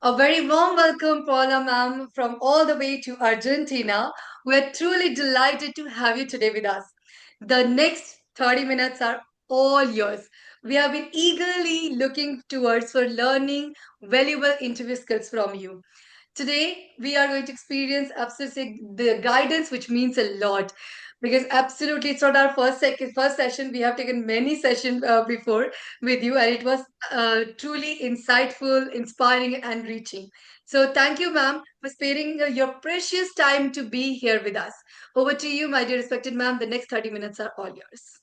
A very warm welcome, Paula ma'am, from all the way to Argentina. We're truly delighted to have you today with us. The next 30 minutes are all yours. We have been eagerly looking towards for learning valuable interview skills from you. Today, we are going to experience absolutely the guidance, which means a lot. Because absolutely, it's not our first session. We have taken many sessions before with you, and it was truly insightful, inspiring, and reaching. So, thank you, ma'am, for sparing your precious time to be here with us. Over to you, my dear respected ma'am. The next 30 minutes are all yours.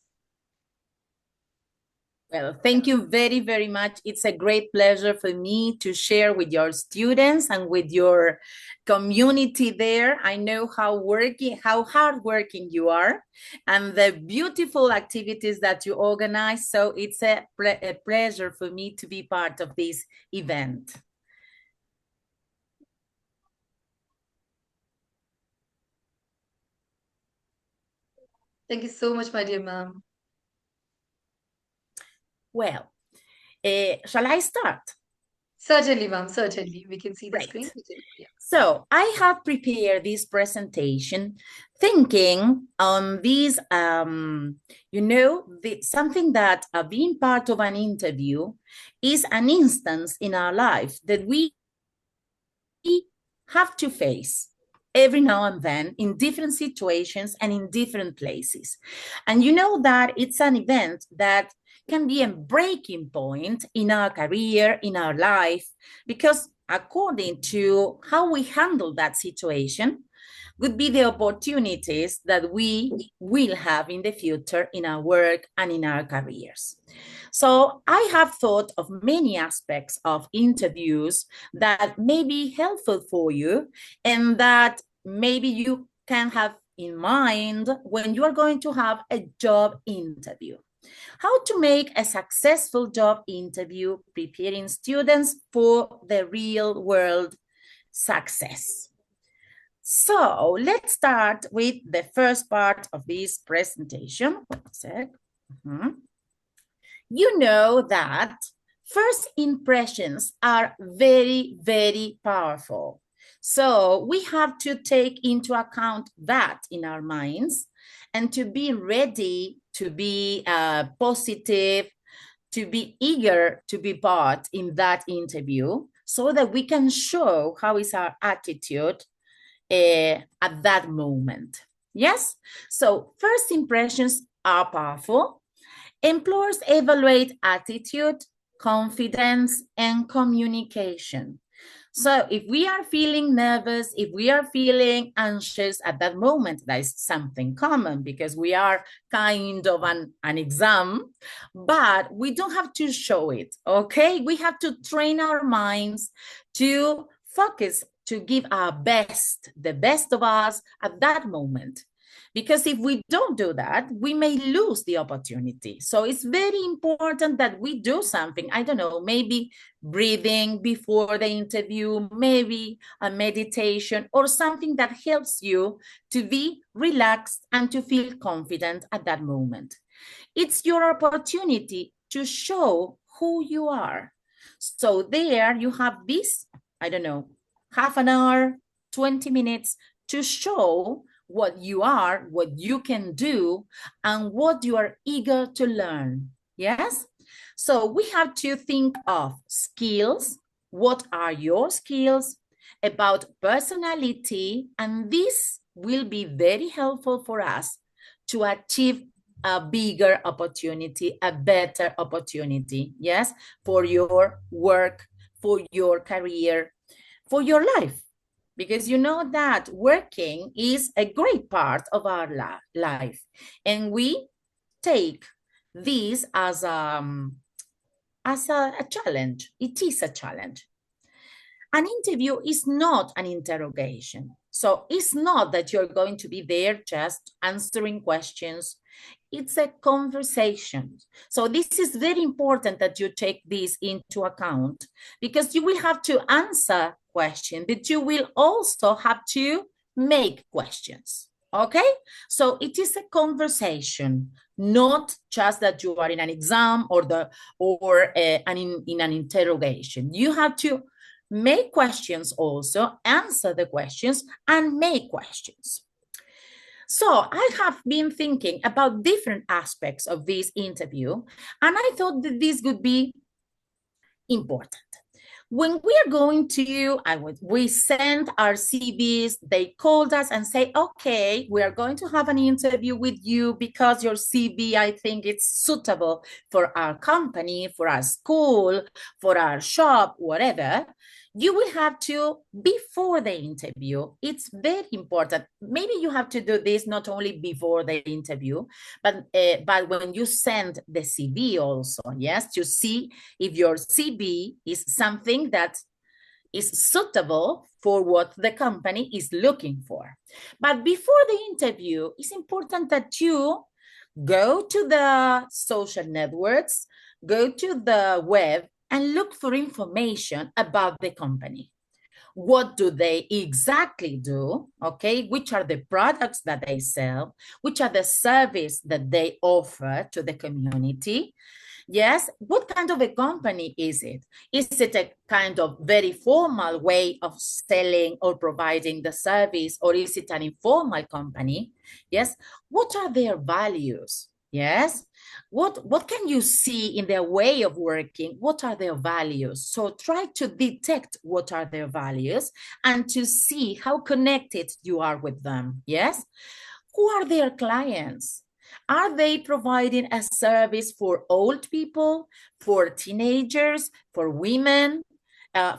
Well, thank you very, very much. It's a great pleasure for me to share with your students and with your community there. I know how hardworking you are and the beautiful activities that you organize. So it's a pleasure for me to be part of this event. Thank you so much, my dear ma'am. Well, shall I start? Certainly, ma'am. Certainly. We can see the screen. Yeah. So I have prepared this presentation thinking on this, something that being part of an interview is an instance in our life that we have to face every now and then in different situations and in different places. And you know that it's an event that can be a breaking point in our career, in our life, because according to how we handle that situation would be the opportunities that we will have in the future in our work and in our careers. So I have thought of many aspects of interviews that may be helpful for you and that maybe you can have in mind when you are going to have a job interview. How to make a successful job interview, preparing students for the real world success. So let's start with the first part of this presentation. You know that first impressions are very, very powerful. So we have to take into account that in our minds and to be ready to be positive, to be eager to be part in that interview so that we can show how is our attitude at that moment. Yes? So first impressions are powerful. Employers evaluate attitude, confidence, and communication. So if we are feeling nervous, if we are feeling anxious at that moment, that is something common because we are kind of an exam, but we don't have to show it, okay? We have to train our minds to focus, to give our best, the best of us at that moment. Because if we don't do that, we may lose the opportunity. So it's very important that we do something. I don't know, maybe breathing before the interview, maybe a meditation or something that helps you to be relaxed and to feel confident at that moment. It's your opportunity to show who you are. So there you have this, I don't know, half an hour, 20 minutes to show what you are, what you can do, and what you are eager to learn. Yes? So we have to think of skills. What are your skills? About personality, and this will be very helpful for us to achieve a bigger opportunity, a better opportunity, yes, for your work, for your career, for your life. Because you know that working is a great part of our life. And we take this as a challenge. It is a challenge. An interview is not an interrogation. So it's not that you're going to be there just answering questions. It's a conversation. So this is very important that you take this into account because you will have to answer questions, but you will also have to make questions. Okay? So it is a conversation, not just that you are in an exam or in an interrogation. You have to make questions also, answer the questions, and make questions. So I have been thinking about different aspects of this interview, and I thought that this would be important. When we are going to, we send our CVs, they called us and say, okay, we are going to have an interview with you because your CV, I think it's suitable for our company, for our school, for our shop, whatever. You will have to, before the interview, it's very important. Maybe you have to do this not only before the interview, but when you send the CV also, yes, to see if your CV is something that is suitable for what the company is looking for. But before the interview, it's important that you go to the social networks, go to the web, and look for information about the company. What do they exactly do? Okay, which are the products that they sell? Which are the service that they offer to the community? Yes, what kind of a company is it? Is it a kind of very formal way of selling or providing the service, or is it an informal company? Yes, what are their values? Yes, what can you see in their way of working? What are their values? So try to detect what are their values and to see how connected you are with them. Yes, who are their clients? Are they providing a service for old people, for teenagers, for women,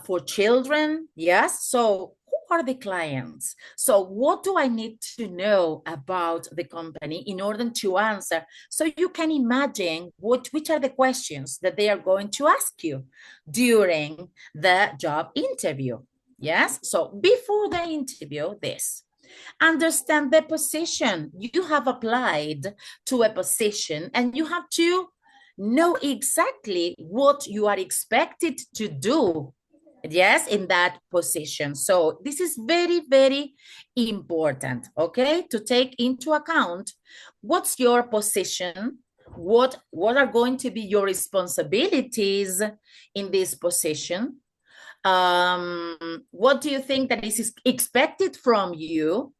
for children? Yes. So who are the clients? So what do I need to know about the company in order to answer? So you can imagine which are the questions that they are going to ask you during the job interview. Yes. So before the interview, this. Understand the position. You have applied to a position and you have to know exactly what you are expected to do, yes, in that position. So this is very, very important, okay, to take into account what's your position, what are going to be your responsibilities in this position. What do you think that is expected from you?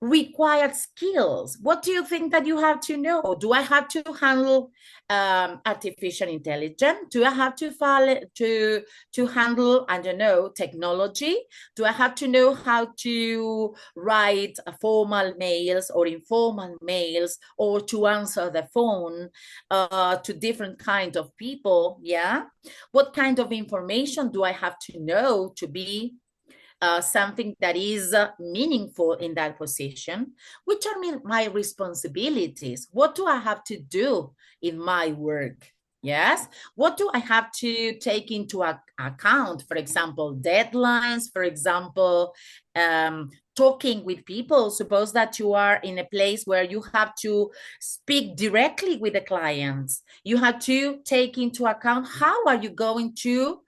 Required skills. What do you think that you have to know? Do I have to handle artificial intelligence? Do I have to handle, I don't know, technology? Do I have to know how to write formal mails or informal mails, or to answer the phone to different kinds of people? Yeah. What kind of information do I have to know to be something that is meaningful in that position? Which are my responsibilities? What do I have to do in my work? Yes. What do I have to take into account? For example, deadlines, for example, talking with people. Suppose that you are in a place where you have to speak directly with the clients. You have to take into account how are you going to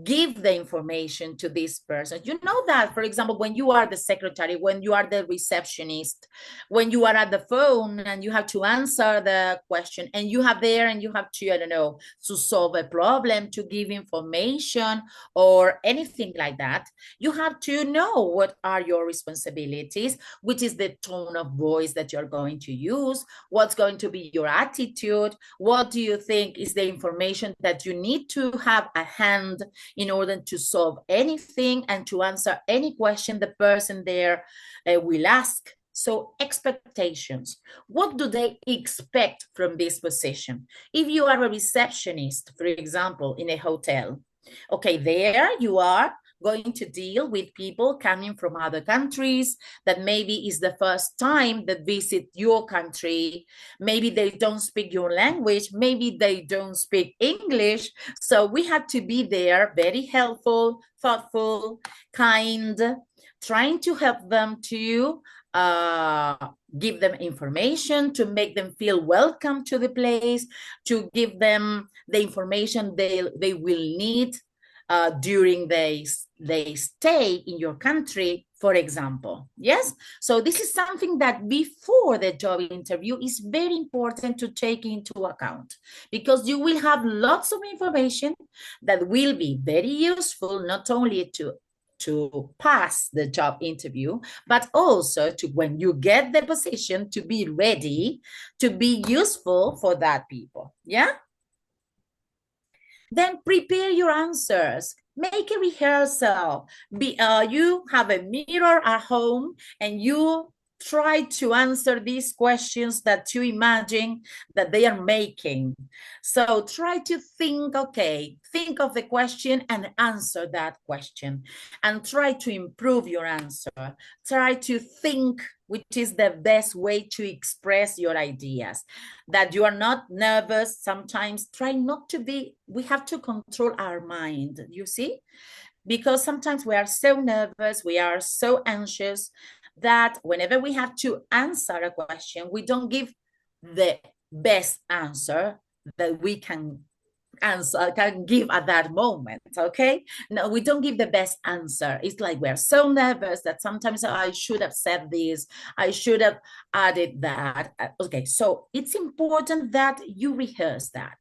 give the information to this person. You know that, for example, when you are the secretary, when you are the receptionist, when you are at the phone and you have to answer the question, and you have there and you have to, I don't know, to solve a problem, to give information or anything like that, you have to know what are your responsibilities, which is the tone of voice that you're going to use, what's going to be your attitude, what do you think is the information that you need to have at hand in order to solve anything and to answer any question the person there will ask. So expectations, what do they expect from this position? If you are a receptionist, for example, in a hotel, okay, there you are going to deal with people coming from other countries that maybe is the first time that visit your country. Maybe they don't speak your language, maybe they don't speak English. So we have to be there, very helpful, thoughtful, kind, trying to help them to give them information, to make them feel welcome to the place, to give them the information they will need during they stay in your country, for example. Yes, so this is something that before the job interview is very important to take into account, because you will have lots of information that will be very useful, not only to pass the job interview, but also to, when you get the position, to be ready, to be useful for that people. Yeah. Then prepare your answers. Make a rehearsal. You have a mirror at home and you try to answer these questions that you imagine that they are making. So try to think, okay, think of the question and answer that question, and try to improve your answer. Try to think which is the best way to express your ideas, that you are not nervous. Sometimes try not to be, we have to control our mind, you see, because sometimes we are so nervous, we are so anxious that whenever we have to answer a question, we don't give the best answer that we can give at that moment. Okay, no, we don't give the best answer. It's like we're so nervous that sometimes I should have said this, I should have added that. Okay, so it's important that you rehearse that.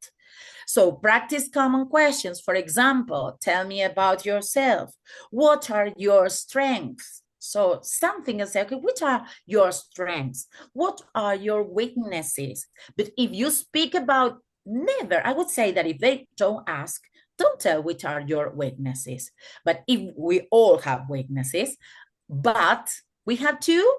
So practice common questions. For example, tell me about yourself. What are your strengths? So something is okay, which are your strengths? What are your weaknesses? But if you speak about, never, I would say that if they don't ask, don't tell which are your weaknesses. But if we all have weaknesses, but we have to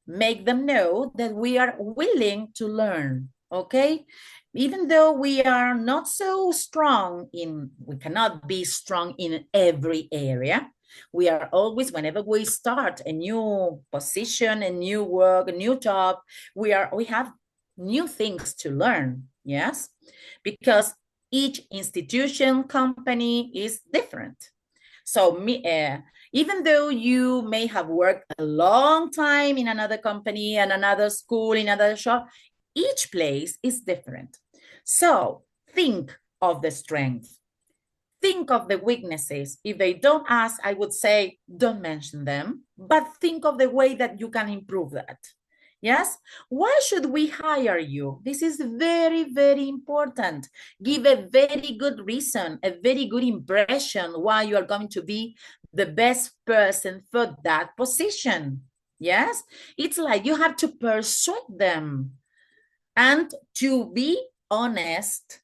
make them know that we are willing to learn, okay? Even though we are not so strong in, we cannot be strong in every area. We are always, whenever we start a new position, a new work, a new job, we have new things to learn, yes? Because each institution, company is different. So even though you may have worked a long time in another company and another school, in another shop, each place is different. So think of the strengths. Think of the weaknesses. If they don't ask, I would say don't mention them, but think of the way that you can improve that. Yes? Why should we hire you? This is very, very important. Give a very good reason, a very good impression why you are going to be the best person for that position. Yes? It's like you have to persuade them, and to be honest,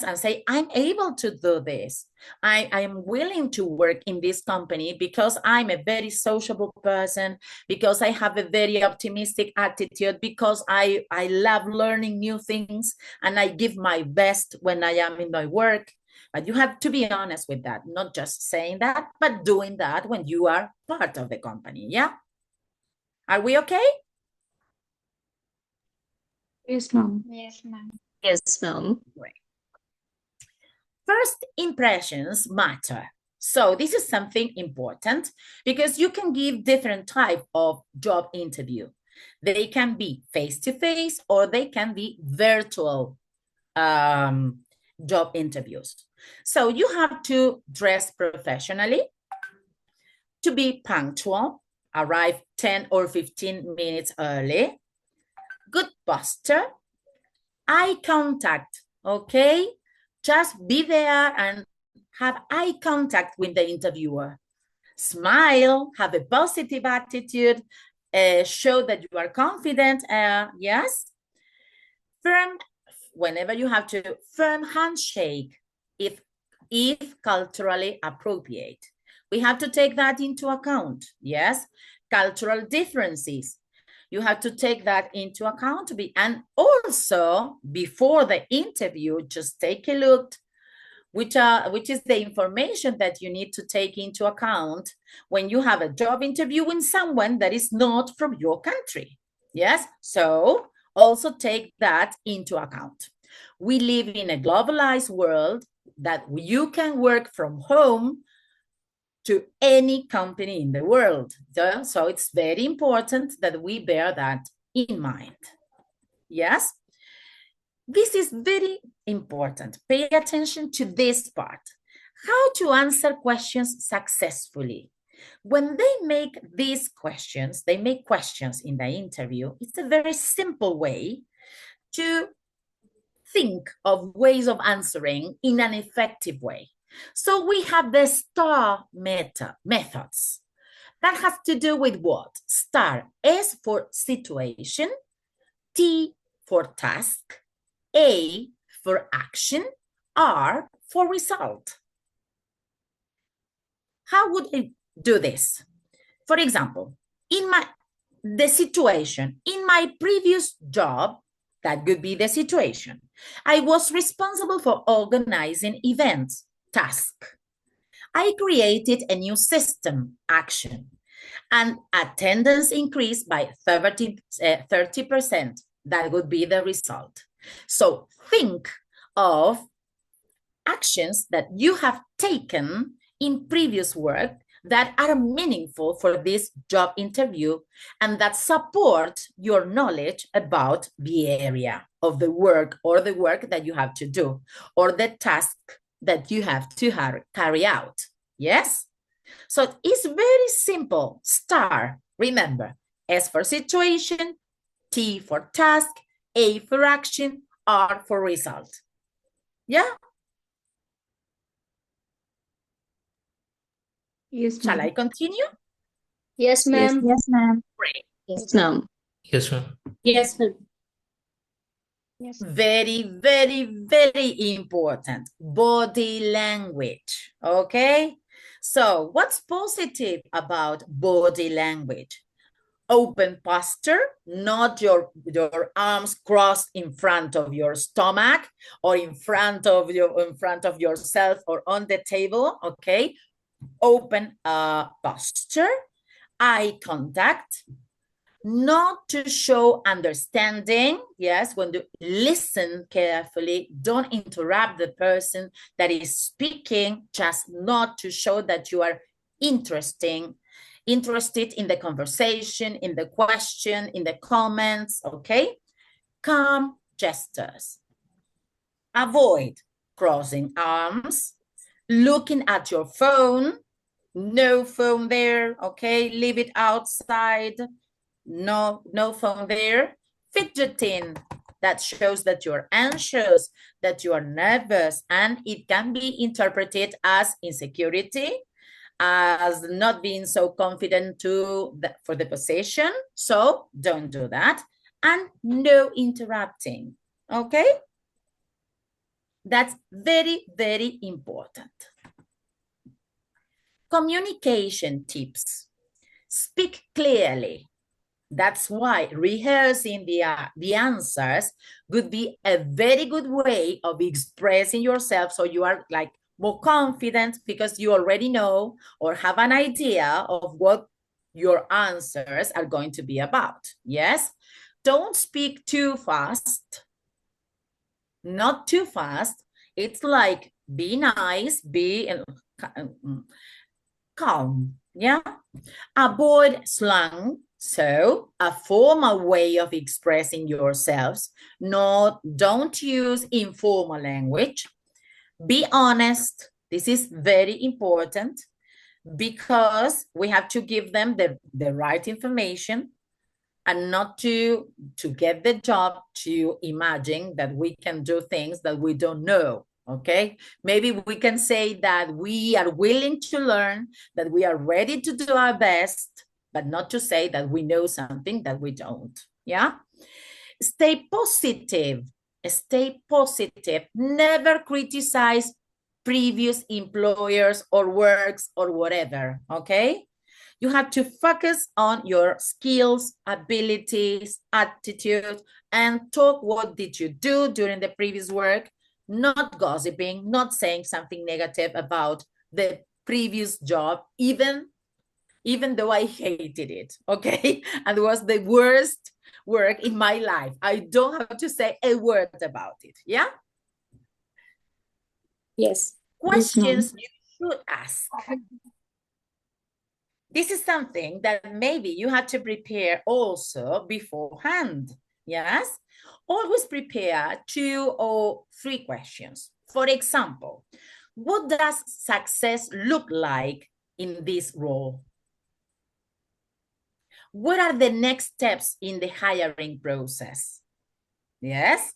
and say, I'm able to do this. I am willing to work in this company because I'm a very sociable person, because I have a very optimistic attitude, because I love learning new things, and I give my best when I am in my work. But you have to be honest with that, not just saying that, but doing that when you are part of the company. Yeah? Are we okay? Yes, ma'am. Yes, ma'am. Yes, ma'am. Great. First impressions matter. So this is something important, because you can give different type of job interview. They can be face-to-face or they can be virtual job interviews. So you have to dress professionally, to be punctual, arrive 10 or 15 minutes early, good posture, eye contact, okay? Just be there and have eye contact with the interviewer. Smile, have a positive attitude, show that you are confident, yes? Firm, whenever you have to, firm handshake, if culturally appropriate. We have to take that into account, yes? Cultural differences, you have to take that into account. And also, before the interview, just take a look, which is the information that you need to take into account when you have a job interview with someone that is not from your country. Yes, so also take that into account. We live in a globalized world that you can work from home to any company in the world. So it's very important that we bear that in mind. Yes? This is very important. Pay attention to this part. How to answer questions successfully. When they make these questions, they make questions in the interview, it's a very simple way to think of ways of answering in an effective way. So we have the STAR methods. That has to do with what? STAR, S for situation, T for task, A for action, R for result. How would I do this? For example, the situation, in my previous job, that could be the situation. I was responsible for organizing events, task. I created a new system, action, and attendance increased by 30%. That would be the result. So think of actions that you have taken in previous work that are meaningful for this job interview and that support your knowledge about the area of the work or the work that you have to do or the task that you have to carry out. Yes? So it's very simple. STAR, remember, S for situation, T for task, A for action, R for result. Yeah? Yes, Shall ma'am. I continue? Yes, ma'am. Yes, ma'am. Great. Yes, ma'am. Yes, ma'am. Yes, ma'am. Yes. Very, very, very important. Body language. Okay? So, what's positive about body language? Open posture, not your arms crossed in front of your stomach or in front of yourself or on the table. Okay? Open posture, eye contact, not to show understanding. Yes, when you listen carefully, don't interrupt the person that is speaking, just not to show that you are interested in the conversation, in the question, in the comments, okay? Calm gestures. Avoid crossing arms, looking at your phone, no phone there, okay? Leave it outside. No phone there. Fidgeting, that shows that you're anxious, that you are nervous, and it can be interpreted as insecurity, as not being so confident for the position. So don't do that. And no interrupting, okay? That's very, very important. Communication tips. Speak clearly. That's why rehearsing the answers could be a very good way of expressing yourself so you are like more confident because you already know or have an idea of what your answers are going to be about. Yes? Don't speak too fast. Not too fast. It's like be nice, be calm. Yeah? Avoid slang. So, a formal way of expressing yourselves. Don't use informal language. Be honest. This is very important because we have to give them the right information and not to get the job to imagine that we can do things that we don't know. Okay, maybe we can say that we are willing to learn, that we are ready to do our best, but not to say that we know something that we don't. Yeah. Stay positive. Stay positive. Never criticize previous employers or works or whatever. Okay. You have to focus on your skills, abilities, attitude, and talk what did you do during the previous work, not gossiping, not saying something negative about the previous job, even though I hated it, okay? And it was the worst work in my life. I don't have to say a word about it, yeah? Yes. Questions you should ask. This is something that maybe you had to prepare also beforehand, yes? Always prepare 2 or 3 questions. For example, What does success look like in this role? What are the next steps in the hiring process? Yes.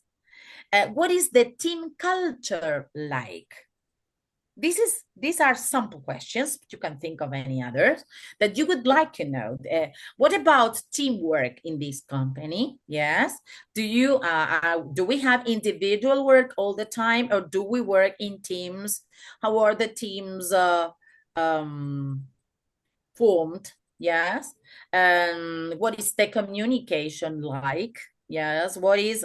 What is the team culture like? These are sample questions. You can think of any others that you would like to know. What about teamwork in this company? Yes. Do we have individual work all the time, or do we work in teams? How are the teams formed? Yes. What is the communication like? Yes, what is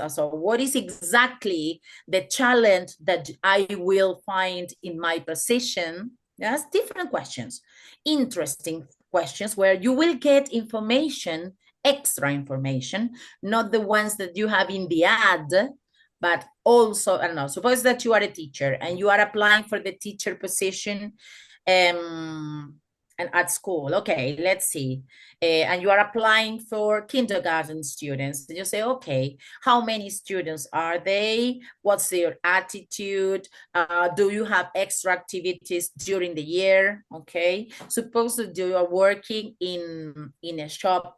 exactly the challenge that I will find in my position? Yes, different questions, interesting questions where you will get information, extra information, not the ones that you have in the ad, but also, I don't know, suppose that you are a teacher and you are applying for the teacher position and at school, okay, let's see. And you are applying for kindergarten students. You say, okay, how many students are they? What's their attitude? Do you have extra activities during the year? Okay, suppose that you are working in a shop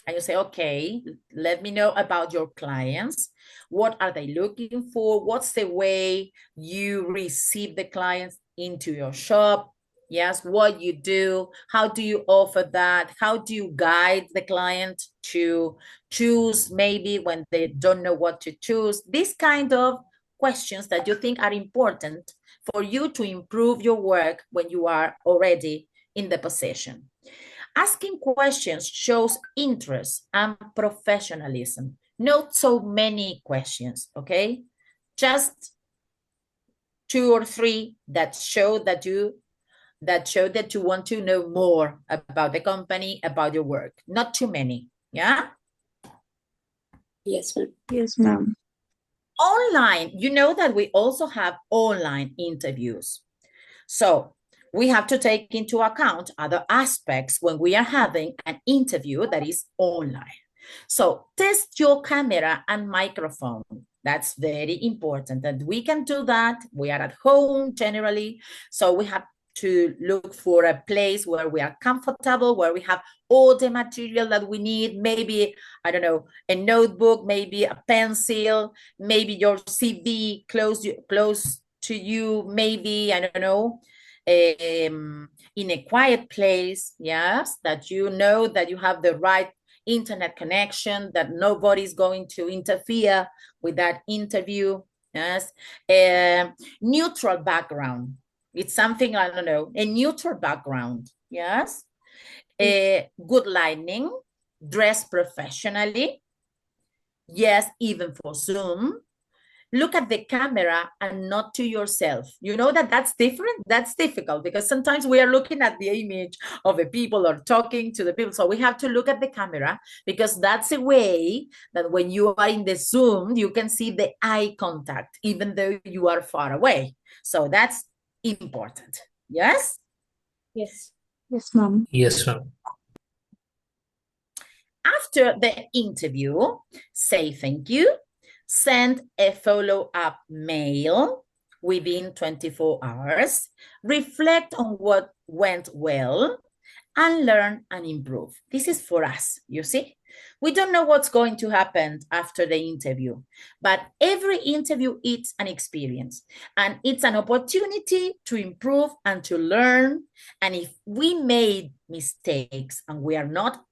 and you say, okay, let me know about your clients. What are they looking for? What's the way you receive the clients into your shop? Yes, what you do, how do you offer that? How do you guide the client to choose maybe when they don't know what to choose? These kind of questions that you think are important for you to improve your work when you are already in the position. Asking questions shows interest and professionalism. Not so many questions, okay? Just 2 or 3 that show that you want to know more about the company, about your work. Not too many, yeah? Yes, ma'am. Yes, ma'am. Online, you know that we also have online interviews. So we have to take into account other aspects when we are having an interview that is online. So test your camera and microphone. That's very important, and we can do that. We are at home generally, so we have to look for a place where we are comfortable, where we have all the material that we need. Maybe, I don't know, a notebook, maybe a pencil, maybe your CV close to you, maybe, I don't know, in a quiet place, yes, that you know that you have the right internet connection, that nobody's going to interfere with that interview, yes. Neutral background. It's something, I don't know, a neutral background, yes. Good lighting, dress professionally, yes, even for Zoom. Look at the camera and not to yourself. You know that that's different? That's difficult because sometimes we are looking at the image of the people or talking to the people. So we have to look at the camera because that's a way that when you are in the Zoom, you can see the eye contact, even though you are far away. So that's important. Yes? Yes. Yes, ma'am. Yes, ma'am. After the interview, say thank you. Send a follow-up mail within 24 hours. Reflect on what went well and learn and improve. This is for us, you see? We don't know what's going to happen after the interview, but every interview is an experience and it's an opportunity to improve and to learn. And if we made mistakes and we are not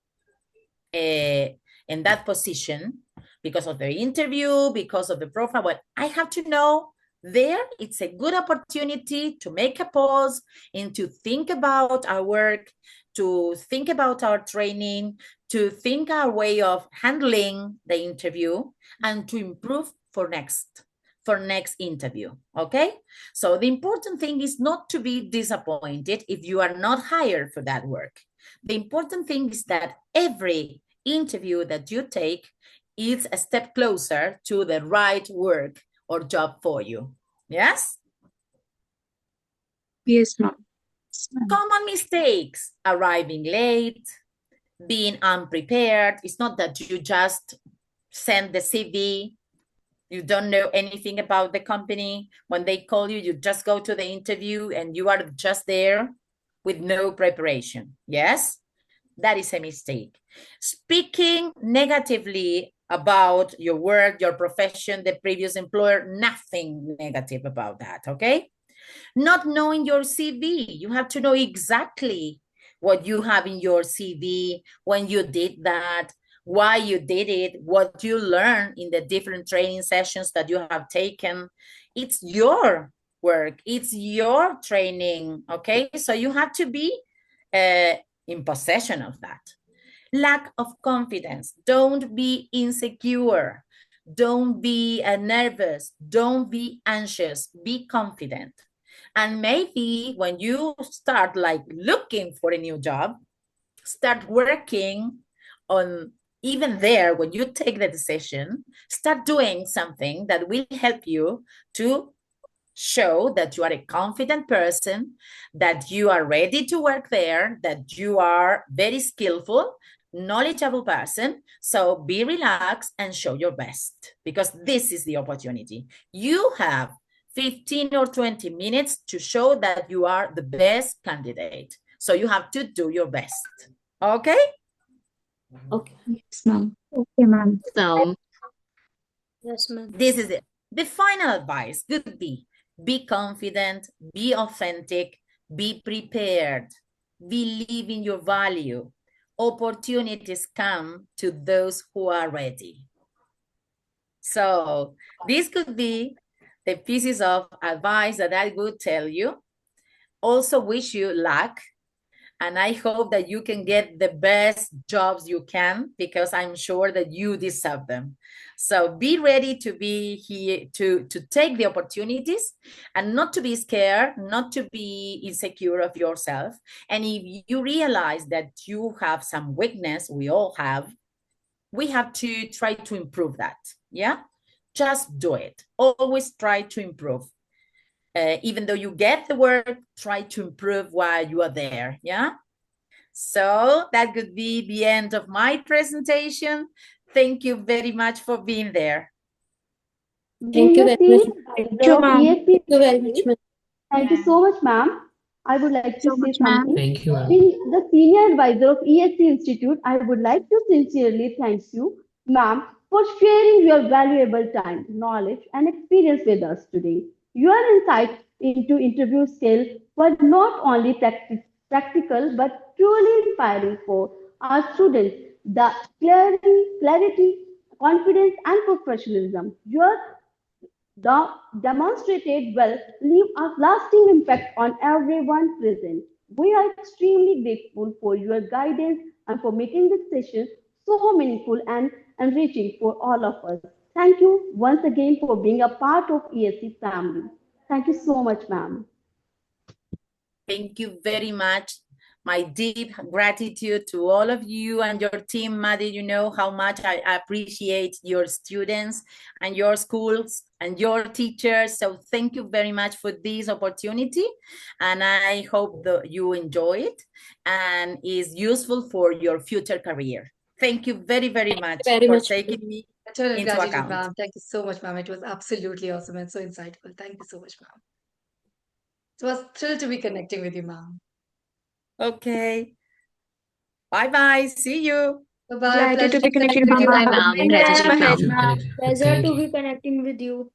in that position because of the interview, because of the profile, but I have to know there it's a good opportunity to make a pause and to think about our work, to think about our training, to think our way of handling the interview and to improve for next interview, okay? So the important thing is not to be disappointed if you are not hired for that work. The important thing is that every interview that you take is a step closer to the right work or job for you. Yes? Yes, ma'am. Common mistakes: arriving late, being unprepared. It's not that you just send the CV You don't know anything about the company. When they call you, you just go to the interview and you are just there with no preparation. Yes, that is a mistake. Speaking negatively about your work, your profession, the previous employer, nothing negative about that, okay? Not knowing your CV, you have to know exactly what you have in your CV, when you did that, why you did it, what you learned in the different training sessions that you have taken. It's your work, it's your training, okay? So you have to be in possession of that. Lack of confidence. Don't be insecure. Don't be nervous. Don't be anxious. Be confident. And maybe when you start like looking for a new job, start working on, even there, when you take the decision, start doing something that will help you to show that you are a confident person, that you are ready to work there, that you are very skillful, knowledgeable person. So be relaxed and show your best, because this is the opportunity. You have 15 or 20 minutes to show that you are the best candidate. So you have to do your best. Okay? Okay. Yes, ma'am. Okay, ma'am. So, Yes, ma'am. This is it. The final advice could be confident, be authentic, be prepared, believe in your value. Opportunities come to those who are ready. So this could be the pieces of advice that I would tell you. Also wish you luck. And I hope that you can get the best jobs you can, because I'm sure that you deserve them. So be ready to be here, to take the opportunities, and not to be scared, not to be insecure of yourself. And if you realize that you have some weakness, we all have, we have to try to improve that. Yeah, just do it. Always try to improve. Even though you get the work, try to improve while you are there. Yeah. So that could be the end of my presentation. Thank you very much for being there. Thank you very much. Thank you, ma'am. ESC. Thank you very much, ma'am. Thank you so much, ma'am. I would like to So say much, ma'am. something. Thank you, ma'am. Being the senior advisor of ESC Institute, I would like to sincerely thank you, ma'am, for sharing your valuable time, knowledge, and experience with us today. Your insights into interview skills were not only practical but truly inspiring for our students. The clarity, confidence, and professionalism your demonstrated will leave a lasting impact on everyone present. We are extremely grateful for your guidance and for making this session so meaningful and enriching for all of us. Thank you once again for being a part of ESC family. Thank you so much, ma'am. Thank you very much. My deep gratitude to all of you and your team, Maddie. You know how much I appreciate your students and your schools and your teachers. So thank you very much for this opportunity. And I hope that you enjoy it and is useful for your future career. Thank you very, very much very for much. taking me Eternal into gratitude, account. ma'am. Thank you so much, ma'am. It was absolutely awesome and so insightful. Thank you so much, ma'am. It was thrilled to be connecting with you, ma'am. Okay. Bye-bye. See you. Bye-bye. Delighted to Pleasure be connected, connecting with you, ma'am. ma'am. ma'am. Thank you so Gratitude, much, ma'am. ma'am. Connected. Pleasure Thank to you. be connecting with you.